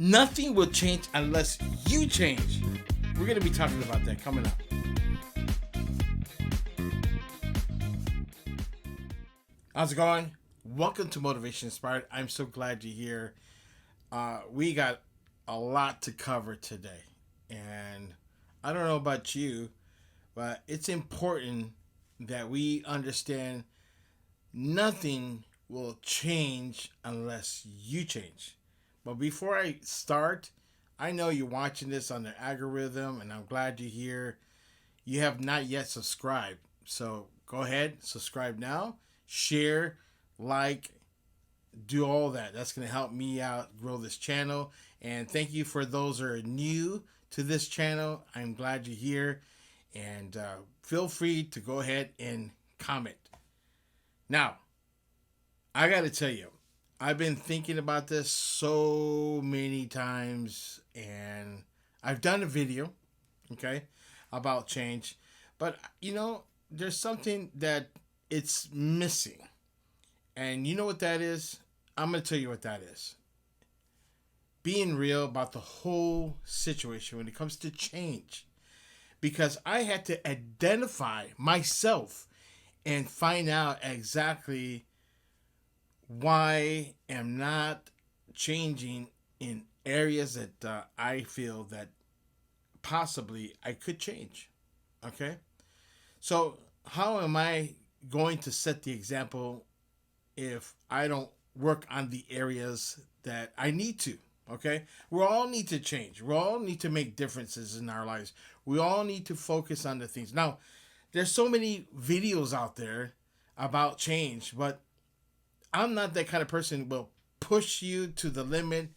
Nothing will change unless you change. We're going to be talking about that coming up. How's it going? Welcome to Motivation Inspired. I'm so glad you're here. We got a lot to cover today. And I don't know about you, but it's important that we understand nothing will change unless you change. But before I start, I know you're watching this on the algorithm, and I'm glad you're here. You have not yet subscribed. So go ahead, subscribe now, share, like, do all that. That's going to help me out grow this channel. And thank you for those that are new to this channel. I'm glad you're here. And feel free to go ahead and comment. Now, I got to tell you, I've been thinking about this so many times. And I've done a video, okay, about change. But, there's something that it's missing. And you know what that is? I'm going to tell you what that is. Being real about the whole situation when it comes to change. Because I had to identify myself and find out exactly why I'm not changing in areas that I feel that possibly I could change. Okay? So, how am I going to set the example if I don't work on the areas that I need to? Okay? We all need to change. We all need to make differences in our lives. We all need to focus on the things. Now, there's so many videos out there about change, but I'm not that kind of person who will push you to the limit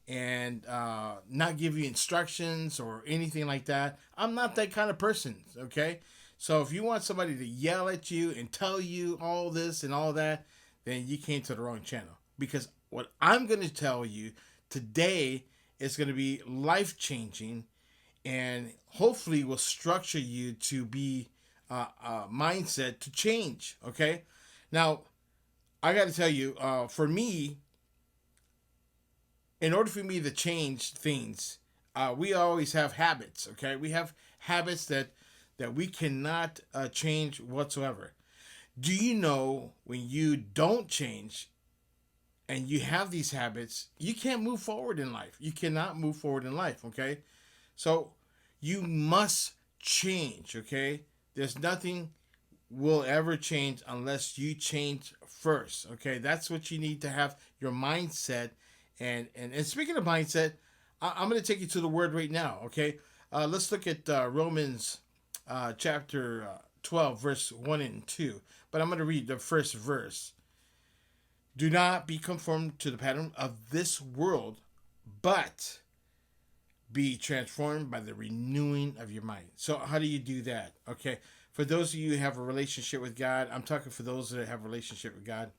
and not give you instructions or anything like that. I'm not that kind of person, okay? So if you want somebody to yell at you and tell you all this and all that, then you came to the wrong channel. Because what I'm going to tell you today is going to be life-changing and hopefully will structure you to be a mindset to change, okay? Now, I got to tell you, for me, in order for me to change things, we always have habits. Okay, we have habits that we cannot change whatsoever. Do you know when you don't change and you have these habits, you can't move forward in life. You cannot move forward in life. Okay, so you must change. Okay, there's nothing will ever change unless you change first. Okay, that's what you need to have your mindset. And speaking of mindset, I'm going to take you to the word right now. Okay, let's look at Romans chapter 12, verse 1 and 2. But I'm going to read the first verse. Do not be conformed to the pattern of this world, but be transformed by the renewing of your mind. So how do you do that? Okay, for those of you who have a relationship with God, I'm talking for those that have a relationship with God.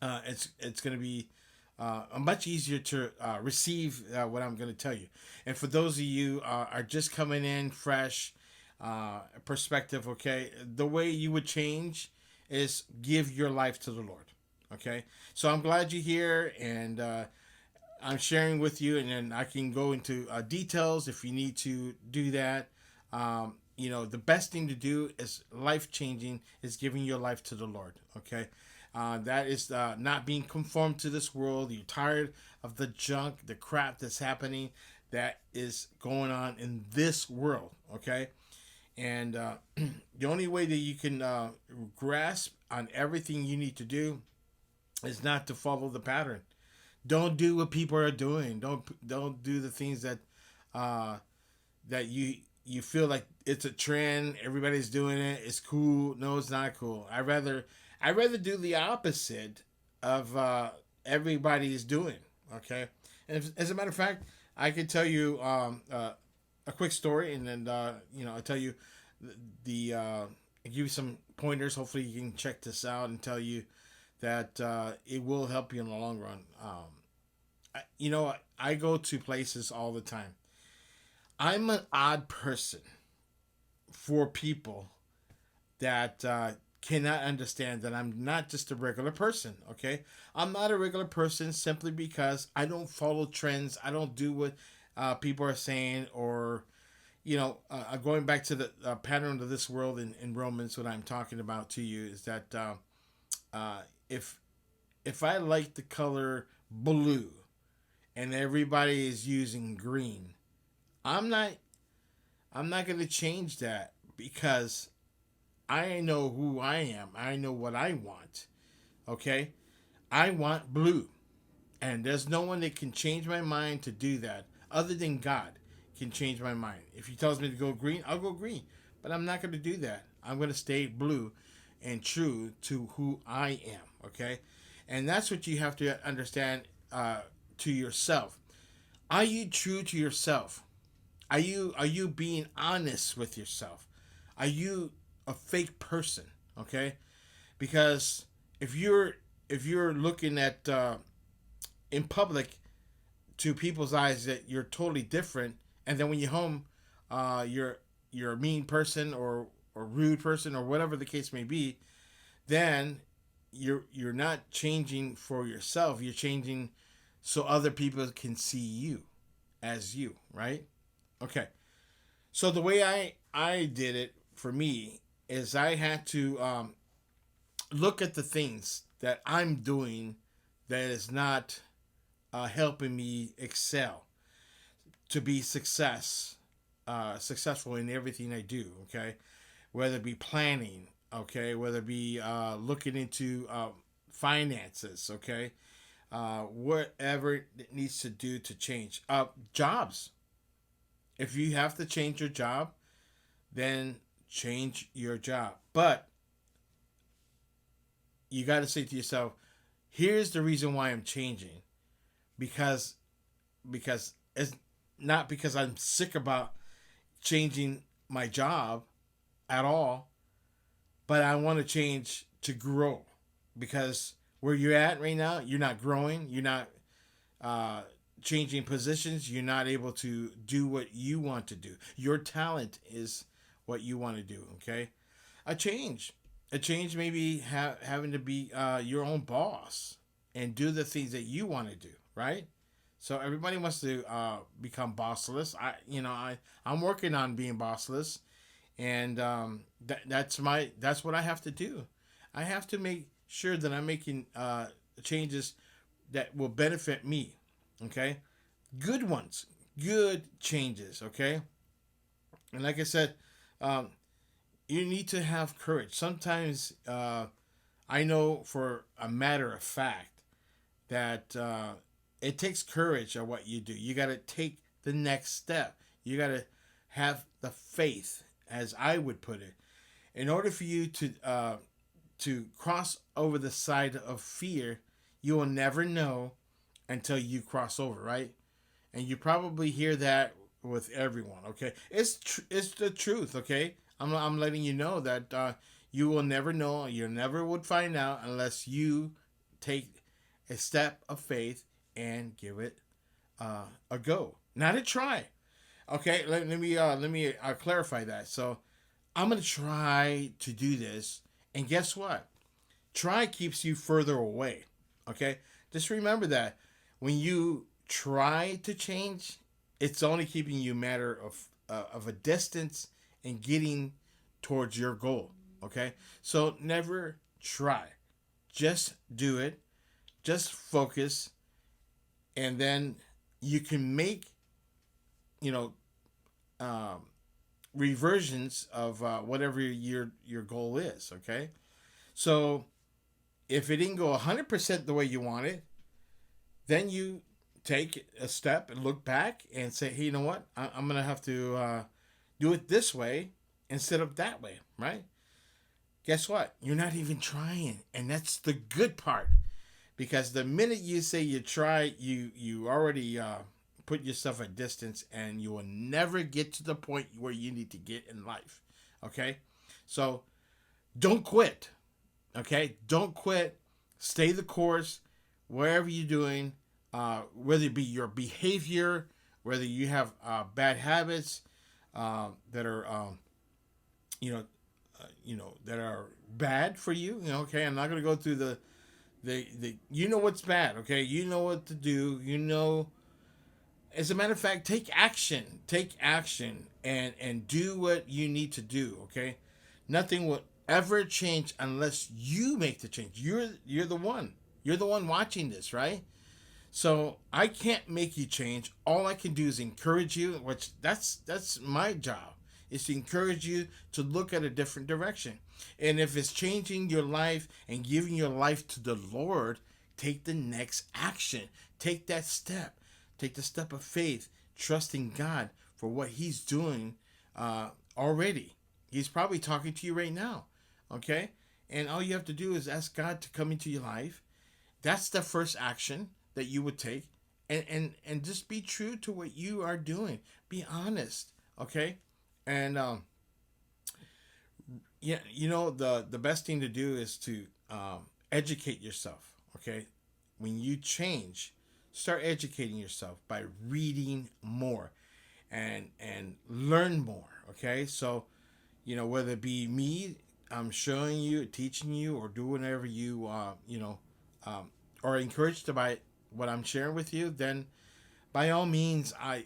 It's going to be much easier to receive what I'm going to tell you. And for those of you are just coming in fresh perspective, okay, the way you would change is give your life to the Lord. Okay, so I'm glad you're here, and I'm sharing with you, and then I can go into details if you need to do that. The best thing to do is life changing is giving your life to the Lord. Okay, that is not being conformed to this world. You're tired of the junk, the crap that's happening, that is going on in this world. Okay, and the only way that you can grasp on everything you need to do is not to follow the pattern. Don't do what people are doing. Don't do the things that that you feel like it's a trend. Everybody's doing it. It's cool. No, it's not cool. I rather do the opposite of everybody's doing. Okay, and as a matter of fact, I could tell you a quick story, and then I'll tell you the give you some pointers. Hopefully, you can check this out and tell you that it will help you in the long run. I go to places all the time. I'm an odd person for people that cannot understand that I'm not just a regular person, okay? I'm not a regular person simply because I don't follow trends. I don't do what people are saying, or, going back to the pattern of this world in Romans, what I'm talking about to you is that uh, if I like the color blue and everybody is using green, I'm not going to change that because I know who I am. I know what I want. Okay? I want blue. And there's no one that can change my mind to do that other than God can change my mind. If he tells me to go green, I'll go green. But I'm not going to do that. I'm going to stay blue and true to who I am. Okay? And that's what you have to understand to yourself. Are you true to yourself? Are you being honest with yourself? Are you a fake person? Okay, because if you're looking at in public to people's eyes that you're totally different, and then when you're home, you're a mean person or rude person or whatever the case may be, then you're not changing for yourself. You're changing so other people can see you as you, right? Okay. So the way I did it for me is I had to look at the things that I'm doing that is not helping me excel to be successful in everything I do. Okay, whether it be planning, okay, whether it be looking into finances, okay, whatever it needs to do to change. Jobs. If you have to change your job, then change your job. But you got to say to yourself, here's the reason why I'm changing. Because it's not because I'm sick about changing my job at all, but I want to change to grow. Because where you're at right now, you're not growing, you're not uh, changing positions, you're not able to do what you want to do. Your talent is what you want to do, okay? A change. A change maybe having to be your own boss and do the things that you want to do, right? So everybody wants to become bossless. I'm working on being bossless, and that's what I have to do. I have to make sure that I'm making changes that will benefit me. Okay, good ones, good changes. Okay, and like I said, um, you need to have courage. Sometimes I know for a matter of fact that it takes courage of what you do. You got to take the next step. You got to have the faith, as I would put it, in order for you to cross over the side of fear. You will never know until you cross over, right? And you probably hear that with everyone. Okay, it's the truth. Okay, I'm letting you know that you will never know. You never would find out unless you take a step of faith and give it a go, not a try. Okay, let me clarify that. So I'm gonna try to do this, and guess what? Try keeps you further away. Okay, just remember that when you try to change, it's only keeping you a matter of a distance and getting towards your goal. Okay, so never try, just do it, just focus, and then you can make you know um, reversions of whatever your goal is. Okay, so if it didn't go 100% the way you wanted, then you take a step and look back and say, hey, you know what? I'm gonna have to do it this way instead of that way, right? Guess what? You're not even trying, and that's the good part. Because the minute you say you try, you already put yourself at distance, and you will never get to the point where you need to get in life. Okay, so don't quit. Okay, don't quit. Stay the course, wherever you're doing. Whether it be your behavior, whether you have bad habits that are, you know, that are bad for you. Okay, I'm not going to go through the you know what's bad. Okay, you know what to do. As a matter of fact, take action, and do what you need to do. Okay, nothing will ever change unless you make the change. You're the one watching this, right? So I can't make you change. All I can do is encourage you, which that's my job, is to encourage you to look at a different direction. And if it's changing your life and giving your life to the Lord, take the next action. Take that step. Take the step of faith, trusting God for what He's doing already. He's probably talking to you right now. Okay? And all you have to do is ask God to come into your life. That's the first action that you would take, and just be true to what you are doing. Be honest, okay? And yeah, the best thing to do is to educate yourself, okay? When you change, start educating yourself by reading more and learn more, okay? So whether it be me, I'm showing you, teaching you, or doing whatever you are encouraged by what I'm sharing with you, then by all means, I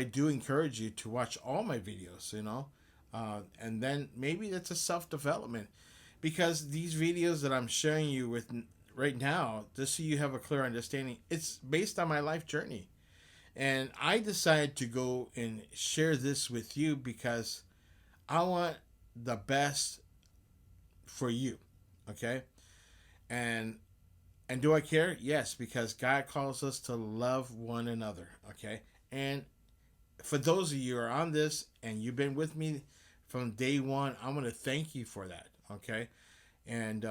do encourage you to watch all my videos, and then maybe that's a self-development, because these videos that I'm sharing you with right now, just so you have a clear understanding, it's based on my life journey. And I decided to go and share this with you because I want the best for you, okay? And do I care? Yes, because God calls us to love one another, okay? And for those of you who are on this and you've been with me from day one, I'm going to thank you for that, okay? And,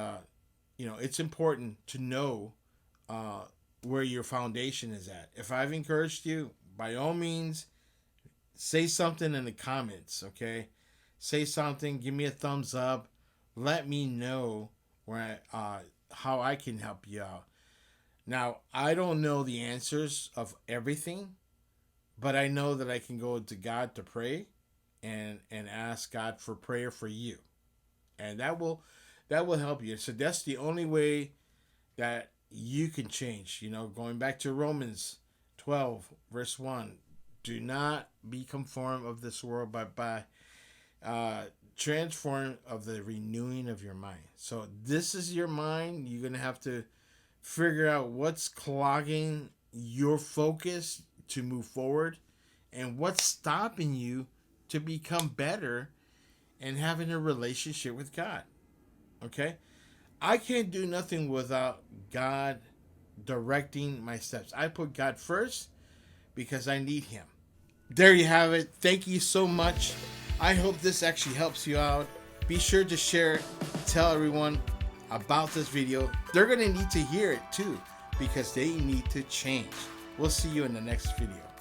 it's important to know where your foundation is at. If I've encouraged you, by all means, say something in the comments, okay? Say something, give me a thumbs up, let me know how I can help you out. Now, I don't know the answers of everything, but I know that I can go to God to pray and ask God for prayer for you. And that will help you. So that's the only way that you can change. Going back to Romans 12, verse 1, do not be conformed of this world, but by transform of the renewing of your mind. So this is your mind. You're going to have to figure out what's clogging your focus to move forward and what's stopping you to become better and having a relationship with God. Okay? I can't do nothing without God directing my steps. I put God first because I need Him. There you have it. Thank you so much. I hope this actually helps you out. Be sure to share, tell everyone about this video. They're going to need to hear it too because they need to change. We'll see you in the next video.